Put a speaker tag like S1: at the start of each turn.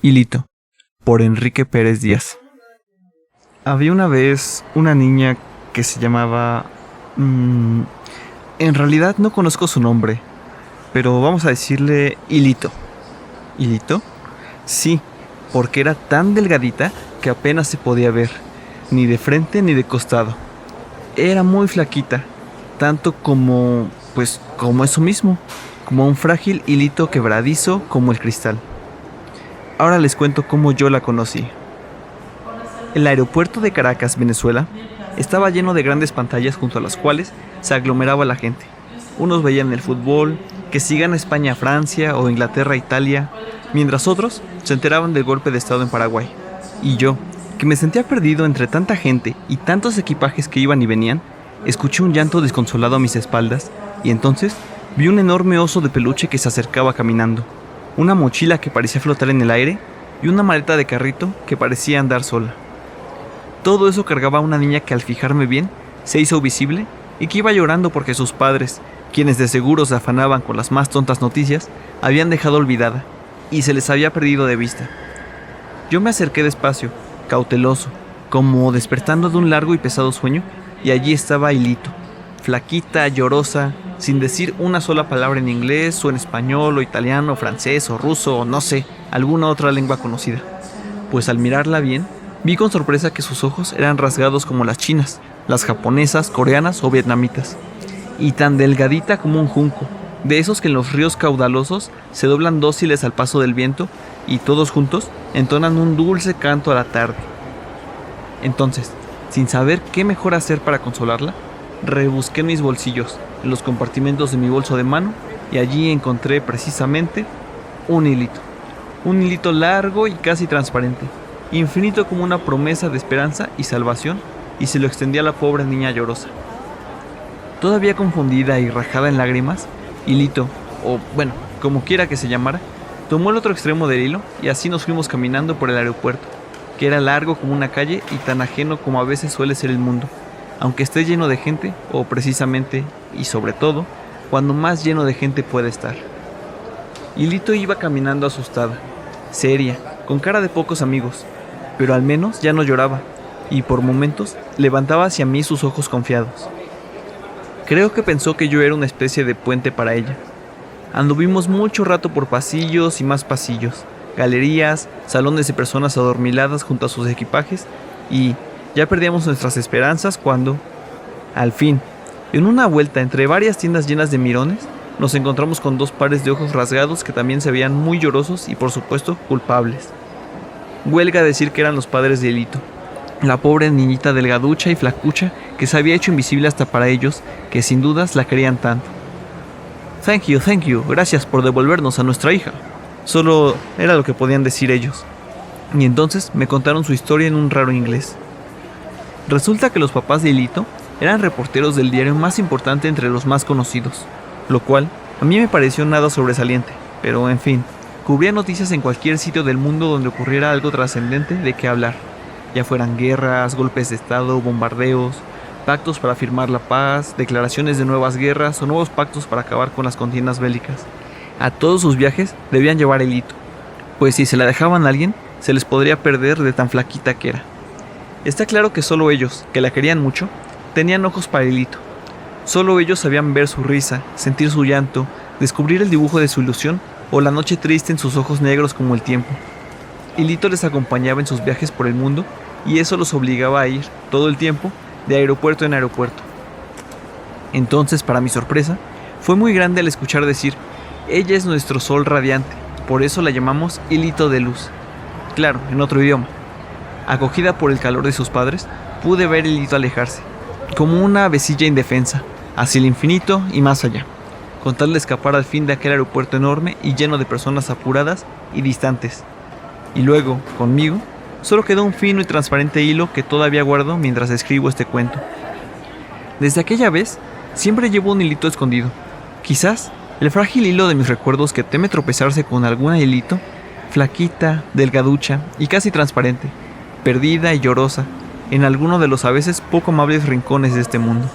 S1: Hilito, por Enrique Pérez Díaz. Había una vez una niña que se llamaba... en realidad no conozco su nombre, pero vamos a decirle Hilito. ¿Hilito? Sí, porque era tan delgadita que apenas se podía ver, ni de frente ni de costado. Era muy flaquita, tanto como eso mismo, como un frágil hilito quebradizo como el cristal. Ahora les cuento cómo yo la conocí. El aeropuerto de Caracas, Venezuela, estaba lleno de grandes pantallas junto a las cuales se aglomeraba la gente. Unos veían el fútbol, que si gana España a Francia o Inglaterra a Italia, mientras otros se enteraban del golpe de estado en Paraguay. Y yo, que me sentía perdido entre tanta gente y tantos equipajes que iban y venían, escuché un llanto desconsolado a mis espaldas y entonces vi un enorme oso de peluche que se acercaba caminando, una mochila que parecía flotar en el aire y una maleta de carrito que parecía andar sola. Todo eso cargaba a una niña que al fijarme bien se hizo visible y que iba llorando porque sus padres, quienes de seguro se afanaban con las más tontas noticias, habían dejado olvidada y se les había perdido de vista. Yo me acerqué despacio, cauteloso, como despertando de un largo y pesado sueño, y allí estaba Hilito, flaquita, llorosa, sin decir una sola palabra en inglés o en español o italiano, francés o ruso o no sé, alguna otra lengua conocida. Pues al mirarla bien, vi con sorpresa que sus ojos eran rasgados como las chinas, las japonesas, coreanas o vietnamitas, y tan delgadita como un junco, de esos que en los ríos caudalosos se doblan dóciles al paso del viento y todos juntos entonan un dulce canto a la tarde. Entonces, sin saber qué mejor hacer para consolarla, rebusqué en mis bolsillos, en los compartimentos de mi bolso de mano, y allí encontré precisamente un hilito largo y casi transparente, infinito como una promesa de esperanza y salvación, y se lo extendía a la pobre niña llorosa. Todavía confundida y rajada en lágrimas, Hilito, o bueno, como quiera que se llamara, tomó el otro extremo del hilo y así nos fuimos caminando por el aeropuerto, que era largo como una calle y tan ajeno como a veces suele ser el mundo, aunque esté lleno de gente, o precisamente, y sobre todo, cuando más lleno de gente puede estar. Hilito iba caminando asustada, seria, con cara de pocos amigos, pero al menos ya no lloraba, y por momentos levantaba hacia mí sus ojos confiados. Creo que pensó que yo era una especie de puente para ella. Anduvimos mucho rato por pasillos y más pasillos, galerías, salones de personas adormiladas junto a sus equipajes, y ya perdíamos nuestras esperanzas cuando, al fin, en una vuelta entre varias tiendas llenas de mirones, nos encontramos con dos pares de ojos rasgados que también se veían muy llorosos y por supuesto culpables. Huelga decir que eran los padres de Hilito, la pobre niñita delgaducha y flacucha que se había hecho invisible hasta para ellos, que sin dudas la querían tanto. Thank you, gracias por devolvernos a nuestra hija. Solo era lo que podían decir ellos. Y entonces me contaron su historia en un raro inglés. Resulta que los papás de Hilito eran reporteros del diario más importante entre los más conocidos, lo cual a mí me pareció nada sobresaliente, pero en fin, cubría noticias en cualquier sitio del mundo donde ocurriera algo trascendente de qué hablar, ya fueran guerras, golpes de estado, bombardeos, pactos para firmar la paz, declaraciones de nuevas guerras o nuevos pactos para acabar con las contiendas bélicas. A todos sus viajes debían llevar Hilito, pues si se la dejaban a alguien, se les podría perder de tan flaquita que era. Está claro que solo ellos, que la querían mucho, tenían ojos para Hilito. Solo ellos sabían ver su risa, sentir su llanto, descubrir el dibujo de su ilusión o la noche triste en sus ojos negros como el tiempo. Hilito les acompañaba en sus viajes por el mundo y eso los obligaba a ir, todo el tiempo, de aeropuerto en aeropuerto. Entonces, para mi sorpresa, fue muy grande al escuchar decir: ella es nuestro sol radiante, por eso la llamamos Hilito de luz. Claro, en otro idioma. Acogida por el calor de sus padres, pude ver Hilito alejarse, como una avecilla indefensa, hacia el infinito y más allá, con tal de escapar al fin de aquel aeropuerto enorme y lleno de personas apuradas y distantes. Y luego, conmigo, solo quedó un fino y transparente hilo que todavía guardo mientras escribo este cuento. Desde aquella vez, siempre llevo un hilito escondido. Quizás el frágil hilo de mis recuerdos que teme tropezarse con alguna hilito, flaquita, delgaducha y casi transparente, perdida y llorosa, en alguno de los a veces poco amables rincones de este mundo.